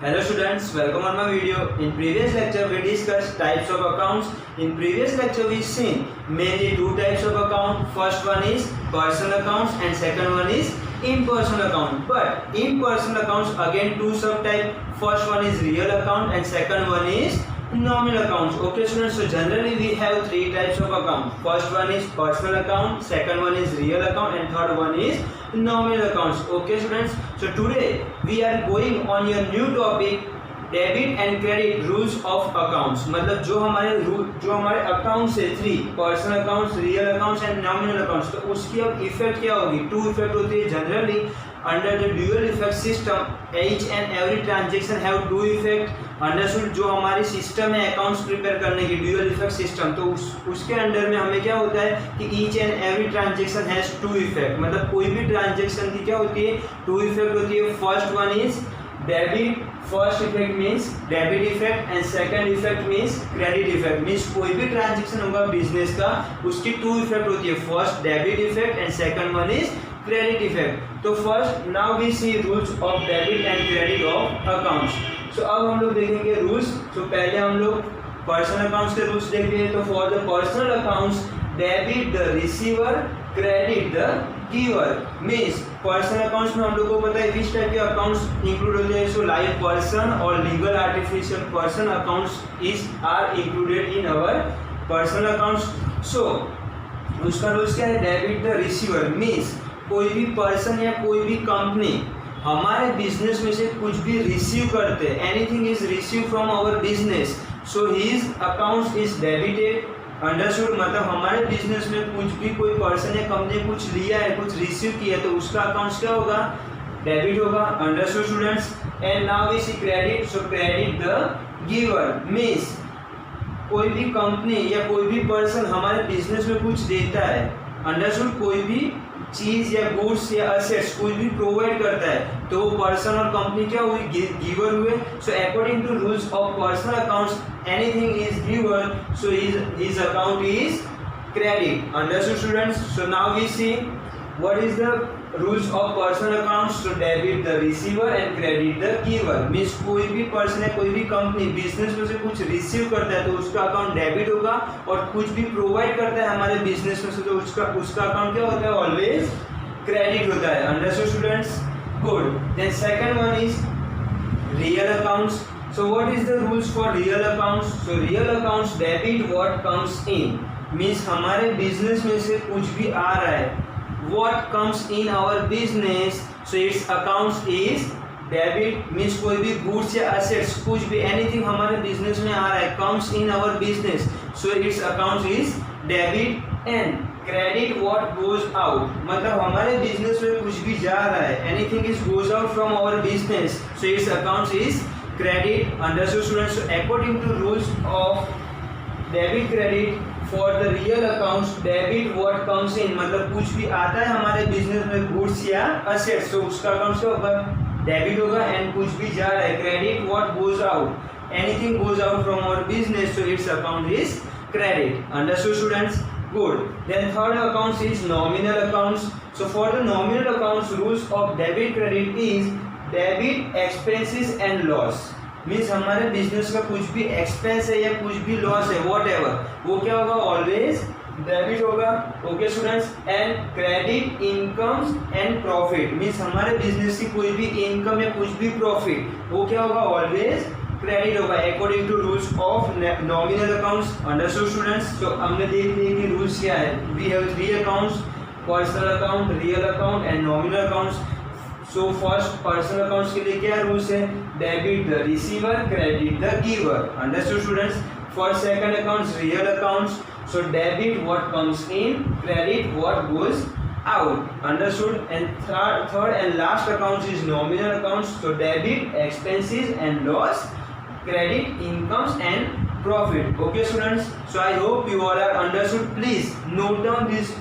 Hello students, welcome on my video. In previous lecture we discussed types of accounts. In previous lecture we seen mainly two types of account. First one is personal accounts and second one is impersonal account. But impersonal accounts again two subtype. First one is real account and second one is nominal accounts. Okay students, so generally we have three types of account. First one is personal account, second one is real account and third one is nominal accounts. Okay students, so today we are going on your new topic debit and credit rules of accounts. मतलब जो हमारे accounts है three, personal accounts, real accounts and nominal accounts, तो उसकी अब effect क्या होगी. To effect होती है generally under the dual effect system. Each and every transaction have two effect. Understood. जो हमारी सिस्टम है अकाउंट्स प्रिपेयर करने की ड्यूअल इफेक्ट सिस्टम, तो उसके अंडर में हमें क्या होता है कि each and every transaction has two effect. मतलब कोई भी ट्रांजेक्शन की क्या होती है, टू इफेक्ट होती है. First one is debit. First effect means debit effect and second effect means credit effect. Means कोई भी ट्रांजेक्शन होगा बिजनेस का उसकी टू इफेक्ट होती है. First debit effect and second one is credit effect. तो first now we see rules of debit and credit of accounts. So अब हम लोग देखेंगे रूल्स. तो पहले हम लोग पर्सनल अकाउंट्स के रूल्स देखते हैं. तो for the personal accounts debit the receiver, credit the giver. Means personal accounts में हम लोग को पता है किस टाइप के अकाउंट्स इंक्लूड होते हैं. सो लाइक पर्सन और legal artificial person accounts are included in our personal accounts. So उसका रूल्स क्या है, डेबिट द रिसीवर. मीन्स कोई भी पर्सन या कोई भी कंपनी हमारे बिजनेस में से कुछ भी रिसीव करते हैं, anything is receive from our business, so his accounts is debited. Understood. मतलब हमारे बिजनेस में कुछ भी कोई पर्सन या कंपनी कुछ लिया है, कुछ रिसीव किया है, तो उसका अकाउंट्स क्या होगा, डेबिट होगा. Understood students. And now we see credit. So credit the giver. Means कोई भी कंपनी या कोई भी पर्सन हमारे बिजनेस में कुछ देता है. अंडरस्टूड. कोई भी चीज या गुड्स या असेट्स कोई भी प्रोवाइड करता है, तो वो पर्सन और कंपनी क्या हुई, गिवर हुए. So according to rules of personal accounts anything is given, so his account is credit. Understood students. So now we see what is the rules of personal accounts. To debit the receiver and credit the giver. Means कोई भी person है, कोई भी company business में से कुछ receive करता है तो उसका अकाउंट डेबिट होगा, और कुछ भी प्रोवाइड करता है हमारे बिजनेस में से तो उसका अकाउंट क्या होता है, ऑलवेज क्रेडिट होता है. Understood students. Good. Then second one is real accounts. So what is the rules for real accounts. So real accounts debit what comes in. Means हमारे बिजनेस में से कुछ भी आ रहा है, what comes in our business, so its accounts is debit. means कोई भी goods या assets कुछ भी anything हमारे business में आ रहा है, comes in our business, so its accounts is debit. and credit what goes out. मतलब हमारे business में कुछ भी जा रहा है, anything is goes out from our business, so its accounts is credit. Understood students. So according to rules of debit credit for the real accounts debit what comes in. मतलब कुछ भी आता है हमारे बिजनेस में गुड्स या assets, तो उसका अकाउंट क्या होगा, डेबिट होगा. एंड कुछ भी जा रहा है, credit what goes out, anything goes out from our business, so its account is credit. Understood students. Good. Then third accounts is nominal accounts. So for the nominal accounts rules of debit credit is debit expenses and loss. Means हमारे business का कुछ भी expense है या कुछ भी loss है, what ever, वो क्या होगा, ऑलवेज डेबिट होगा. Okay students. And credit incomes and profit. Means हमारे बिजनेस की कोई भी इनकम या कुछ भी प्रॉफिट, वो क्या होगा, ऑलवेज क्रेडिट होगा according to rules of nominal accounts. Understood students. तो हमने देख लिया कि रूल्स क्या है. We have three accounts, personal account, real account and nominal accounts. So first personal accounts के लिए क्या रूल्स है, debit the receiver, credit the giver. Understood students. For second accounts real accounts, so debit what comes in, credit what goes out. Understood. And third and last accounts is nominal accounts, so debit expenses and loss, credit incomes and profit. Okay students, so I hope you all are understood. Please note down this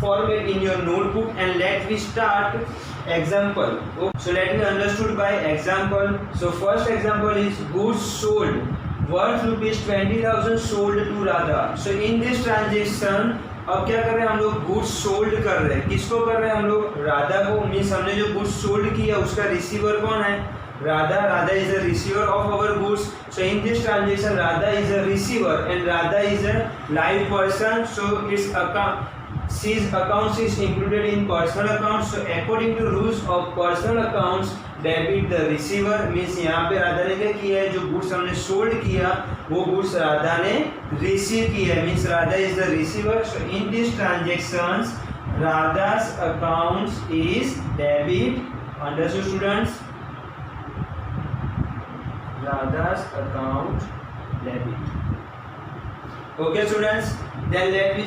format in your notebook and let me start example. Okay. So let me understood by example. So first example is goods sold worth rupees 20,000 sold to Radha. So in this transaction अब क्या कर रहे हैं हम लोग, goods sold कर रहे हैं. किसको कर रहे हैं हम लोग, राधा को. मीन्स हमने जो गुड्स सोल्ड किया उसका रिसीवर कौन है, Radha is a receiver of our goods. So in this transaction, Radha is a receiver and Radha is a live person. So its account, C's accounts is included in personal accounts. So according to rules of personal accounts, debit the receiver means यहाँ पे राधा ने क्या किया है, जो goods हमने sold किया वो गुड्स राधा ने रिसीव किया है, means Radha is the receiver. So in this transactions Radha's accounts is debit. Understood students? Radha's account debit. Okay students, then let me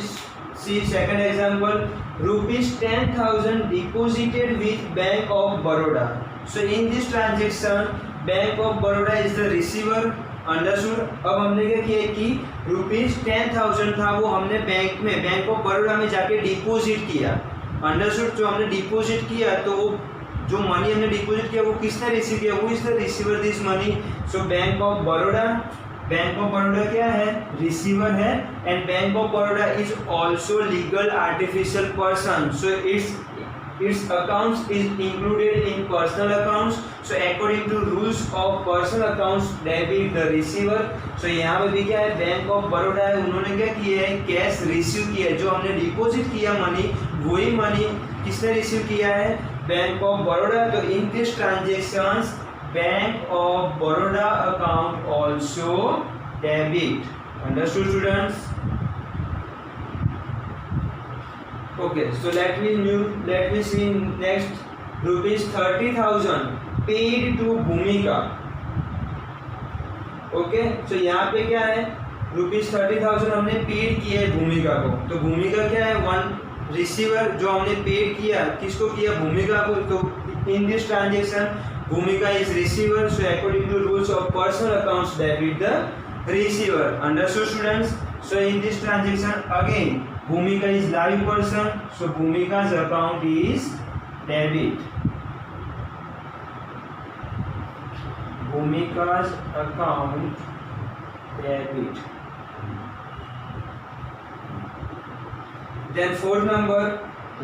see second example. Rupees 10,000 deposited with Bank of Baroda. So in this transaction Bank of Baroda is the receiver. Understood. अब हमने क्या किया कि rupees 10,000 था वो हमने bank में bank of Baroda में जाके डिपॉजिट किया. अंडरस्टूड. जो हमने डिपॉजिट किया तो वो जो मनी हमने डिपॉजिट किया वो किसने रिसीव किया, वो is the receiver this money. So bank of Baroda क्या है, रिसीवर है. And bank of Baroda is also legal artificial person. So its accounts is included in personal accounts. So according to rules of personal accounts, debit the receiver. So यहाँ पे भी क्या है, bank of Baroda है, उन्होंने क्या किया है, कैश रिसीव किया है. जो हमने डिपॉजिट किया मनी वही मनी किसने रिसीव किया है, बैंक ऑफ बड़ौदा. तो in this transactions Bank of Baroda account also debit. Understood students? Okay, so let me see next. Rupees 30,000 paid to Bhumika. Okay, so यहाँ पे क्या है, रुपीज 30,000 हमने पेड किया है भूमिका को. तो भूमिका क्या है, वन रिसीवर. जो हमने पेड किया किसको किया, भूमिका को. तो in this transaction Bhumika is receiver. So according to rules of personal accounts debit the receiver. Understood students? So in this transaction again Bhumika is live person, so Bhumika's account is debit. Bhumika's account debit. Then fourth number,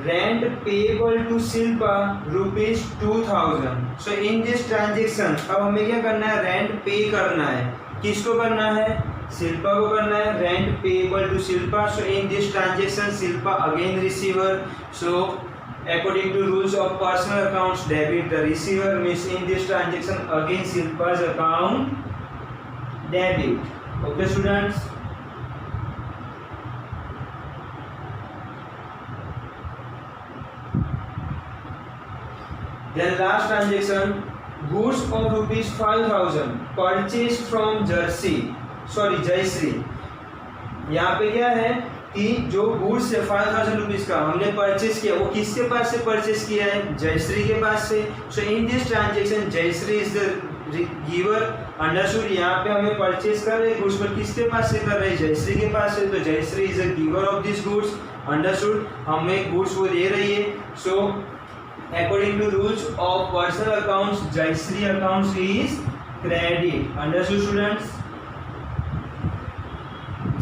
rent payable to Shilpa rupees 2,000. So in this transaction अब हमें क्या करना है, rent पे करना है. किसको करना है, शिल्पा को करना है. Rent payable to Shilpa. So in this transaction Shilpa again receiver. So according to rules of personal accounts debit the receiver. Means in this transaction again Shilpa's account debit. Okay students? Then last transaction, goods of rupees 5,000 purchased from Jayashree. यहाँ पे क्या है कि जो goods है 5,000 rupees का हमने purchase किया, वो किसके पास से परचेस किया है, जयश्री के पास से. So in this transaction Jayashree is the giver. Understood? यहाँ पे हमें परचेस कर रहे गुड्स पर किसके पास से कर रहे हैं, जयश्री के पास से. तो Jayashree is a giver of this goods. Understood? हमें गुड्स वो दे रही है. So according to rules of personal accounts Jayashree accounts is credit. Understood students?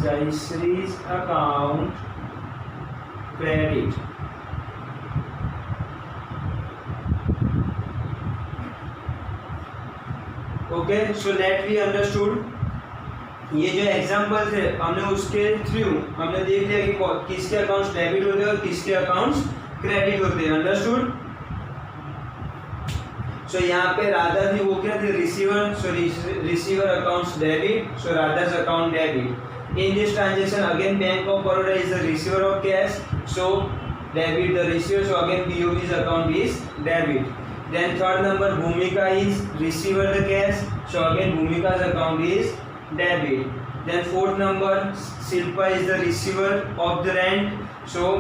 Jayashree account credit. Okay, so let we understood. ये जो एग्जाम्पल थे हमने उसके थ्रू हमने देख लिया कि किसके अकाउंट्स डेबिट होते हैं और किसके अकाउंट्स क्रेडिट होते हैं. अंडरस्टूड? सो यहाँ पे राधा थी, वो क्या थी, receiver. So receiver accounts debit. So Radha's account debit. In this transaction again Bank of Baroda is the receiver of cash, so debit the receiver. So again BOB's account is debit. Then third number, Bhumika is receiver the cash, so again Bhumika's account is debit. Then fourth number, Shilpa is the receiver of the rent, so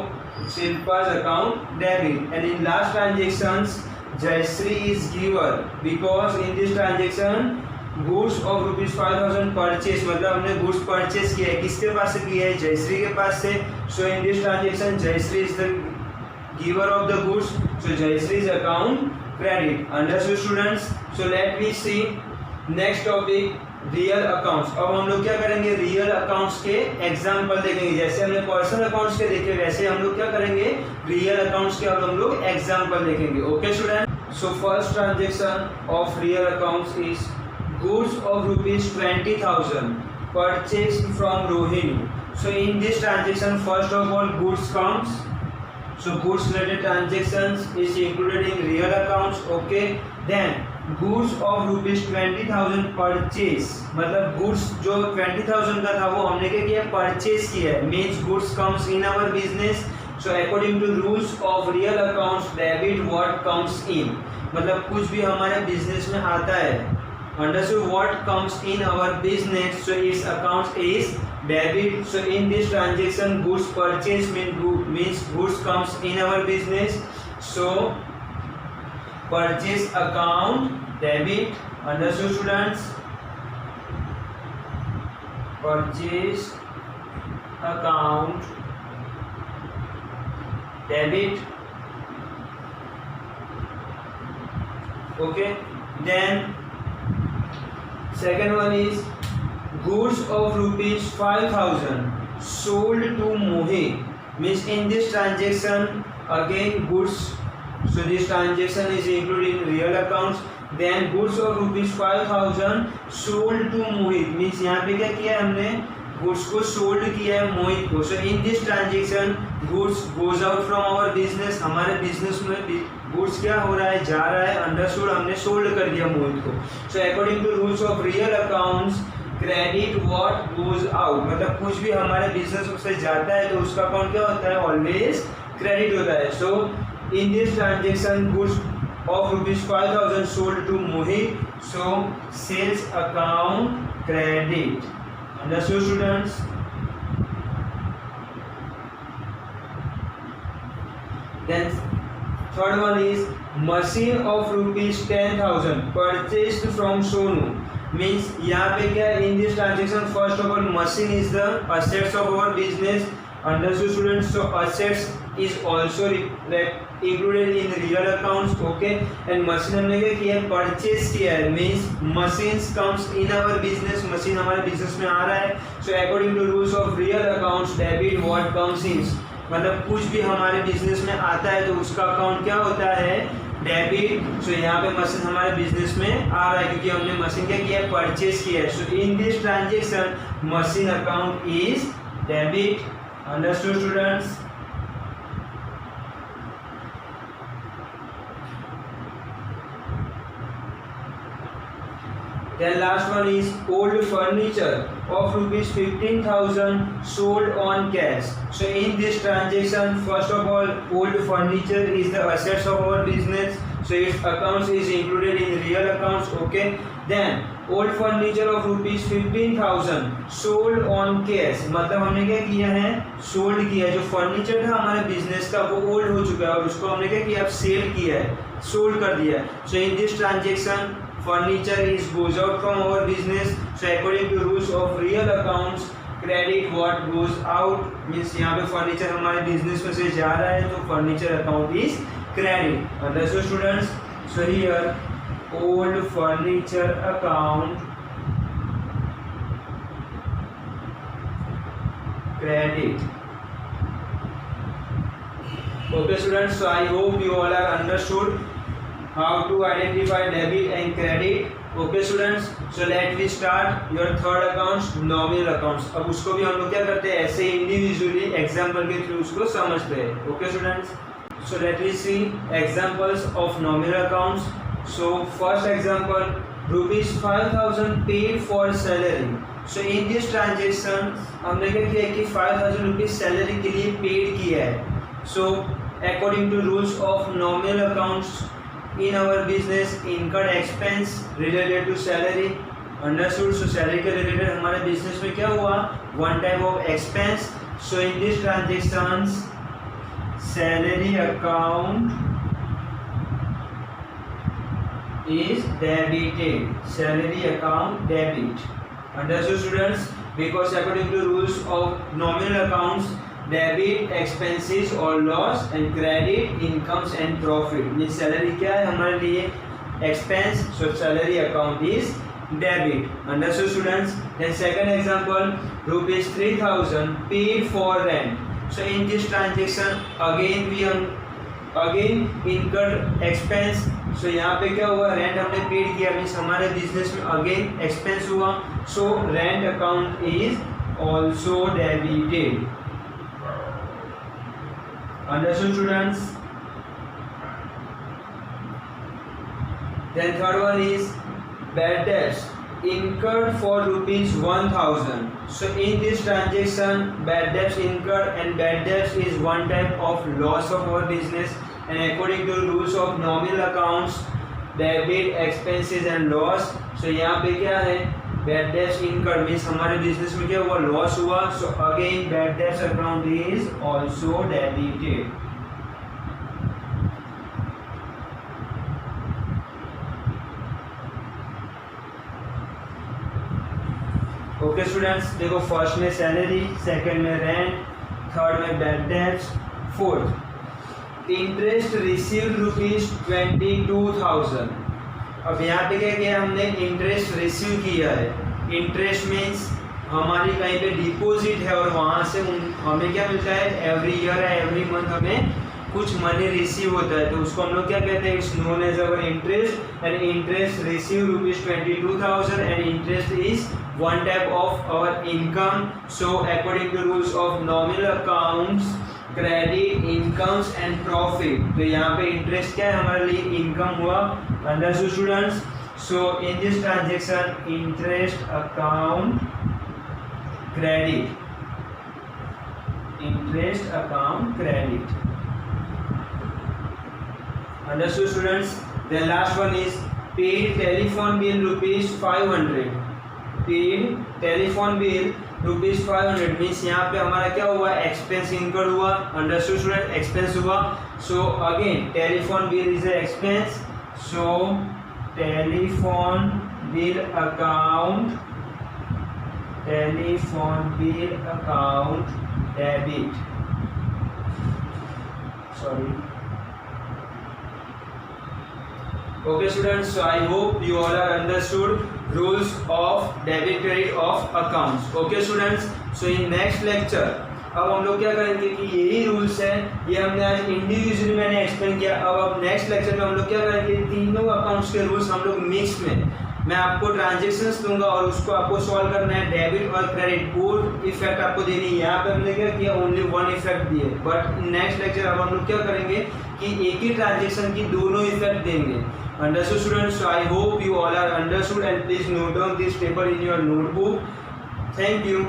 Shilpa's account debit. And in last transactions Jayashree is giver, because in this transaction goods of rupees 5,000 purchase, मतलब हमने goods purchase किया है, किसके पास से किया है, जयश्री के पास से. So in this transaction Jayashree is the giver of the goods. So Jayashree's account credit. Understood students? So let me see next topic, real accounts. अब हम लोग क्या करेंगे, रियल अकाउंट्स के एग्जाम्पल देखेंगे. जैसे हमने पर्सनल अकाउंट्स के देखे वैसे हम लोग क्या करेंगे, रियल अकाउंट्स के अब हम लोग एग्जाम्पल देखेंगे. Okay student? So first transaction of real accounts is goods of rupees 20,000 purchased from Rohini. So in this transaction, first of all, goods comes. So goods related transactions is included in real accounts. Okay. Then goods of rupees 20,000 purchase, मतलब goods जो 20,000 का था वो हमने क्या किया, purchase किया है, means goods comes in our business. So according to rules of real accounts debit what comes in, मतलब कुछ भी हमारे बिजनेस में आता है, understood, what comes in our business, so its accounts is debit. So in this transaction goods purchase means goods comes in our business, so purchase account debit. Understood students? Purchase account debit. Okay, then second one is goods of rupees 5,000 sold to Mohi, means in this transaction again goods, so this transaction is included in real accounts. Then goods of rupees 5,000 sold to Mohit, means यहाँ पे क्या किया है हमने, goods को sold किया है मोहित को. So in this transaction goods goes out from our business, हमारे business में goods क्या हो रहा है, जा रहा है, अंडरस्टूड, हमने sold कर दिया मोहित को. So according to rules of real accounts credit what goes out, मतलब कुछ भी हमारे बिजनेस से जाता है तो उसका अकाउंट क्या होता है, ऑलवेज क्रेडिट होता है. So in this transaction goods of rupees 5,000 sold to Mohit, so sales account credit. Understood students? Then third one is machine of rupees 10,000 purchased from Sonu, means यहाँ पे क्या, in this transaction first of all machine is the assets of our business. Understood students? So assets is also included in real accounts. Okay, and machine हमने क्या किया, purchase किया है, means machines comes in our business, machine हमारे business में आ रहा है. So according to rules of real accounts debit what comes in, मतलब कुछ भी हमारे बिजनेस में आता है तो उसका अकाउंट क्या होता है, डेबिट. सो यहाँ पे मशीन हमारे बिजनेस में आ रहा है क्योंकि हमने मशीन क्या किया है, परचेज किया है. So in this transaction machine account is debit. Understood students? Then last one is old furniture of rupees 15,000 sold on cash. So in this transaction, first of all, old furniture is the assets of our business, so its accounts is included in real accounts. Okay. Then old furniture of rupees 15,000 sold on cash, मतलब हमने क्या किया है, sold किया है. जो furniture था हमारे बिजनेस का वो ओल्ड हो चुका है और उसको हमने क्या किया, अब सेल किया है, सोल्ड कर दिया है. So in this transaction furniture is goes out from our business. So according to rules of real accounts credit what goes out, means यहाँ पे furniture हमारे business में से जा रहा है तो furniture account is credit. Understood students? So here old furniture account credit. Okay students, so I hope you all are understood how to identify debit and credit. Okay students, so let me start your third accounts, nominal accounts. अब उसको भी हम लोग क्या करते हैं, ऐसे individually example के थ्रू उसको समझते हैं. Okay students, so let me see examples of nominal accounts. So first example, rupees 5,000 paid for salary. So in this transaction हमने क्या किया कि 5,000 rupees salary के लिए paid किया है. So according to rules of nominal accounts in our business incurred expense related to salary. Understood? So salary के related हमारे business में क्या हुआ, one type of expense. So in these transactions salary account is debited. Salary account debit. Understood students? Because according to rules of nominal accounts debit expenses और loss and credit incomes and profit. Means salary क्या है हमारे लिए, expense, so salary account is debit. Understood students? Then second example, rupees 3,000 paid for rent. So in this transaction again we incurred expense, so यहाँ पे क्या हुआ, rent हमने paid किया, मीन्स हमारे बिजनेस में अगेन एक्सपेंस हुआ, so rent account is also debited. Understood students? Then third one is bad debts incurred for rupees 1000. So in this transaction, bad debts incurred, and bad debts is one type of loss of our business, and according to rules of nominal accounts, debit, expenses and loss. So यहाँ पे क्या है, bad debts incurred means हमारे business में क्या हुआ, loss हुआ, so again bad debts account is also debited. Okay students, देखो फर्स्ट में सैलरी, सेकंड में रेंट, थर्ड में bad debts, fourth interest received rupees 22,000। अब यहाँ पे क्या किया हमने, इंटरेस्ट रिसीव किया है। इंटरेस्ट मीन्स हमारी कहीं पे डिपॉजिट है और वहाँ से हमें क्या मिलता है, एवरी ईयर या एवरी मंथ हमें कुछ मनी रिसीव होता है, तो उसको हम लोग क्या कहते हैं, it's known as our interest. And interest receive rupees 22,000 and interest is one type of our income. So according to rules of nominal accounts, credit, incomes and profit. तो यहाँ पे interest क्या है हमारे लिए, income हुआ। Understood students? So in this transaction, interest account credit, interest account credit. Understood students? Then last one is paid telephone bill rupees 500. Paid telephone bill rupees 500 means यहाँ पे हमारा क्या हुआ, एक्सपेंस इनकर्ड हुआ। Understood student? एक्सपेंस हुआ, so again telephone bill is expense, so telephone bill account, telephone bill account debit, sorry. Okay students, so I hope you all are understood rules of debit credit of accounts. Okay students, so in next lecture अब हम लोग क्या करेंगे कि यही rules है, ये हमने आज इंडिविजुअली मैंने एक्सप्लेन किया। अब नेक्स्ट लेक्चर में हम लोग क्या करेंगे, तीनों अकाउंट्स के रूल्स हम लोग मिक्स में, मैं आपको ट्रांजेक्शन्स दूंगा और उसको आपको सॉल्व करना है। डेबिट और क्रेडिट बोथ इफेक्ट आपको देनी है। यहाँ पे हमने क्या किया, ओनली वन इफेक्ट दिए, बट नेक्स्ट लेक्चर अब हम लोग क्या करेंगे कि एक ही ट्रांजेक्शन की दोनों इफेक्ट देंगे। Understood students? So I hope you all are understood, and please note down this table in your notebook. Thank you.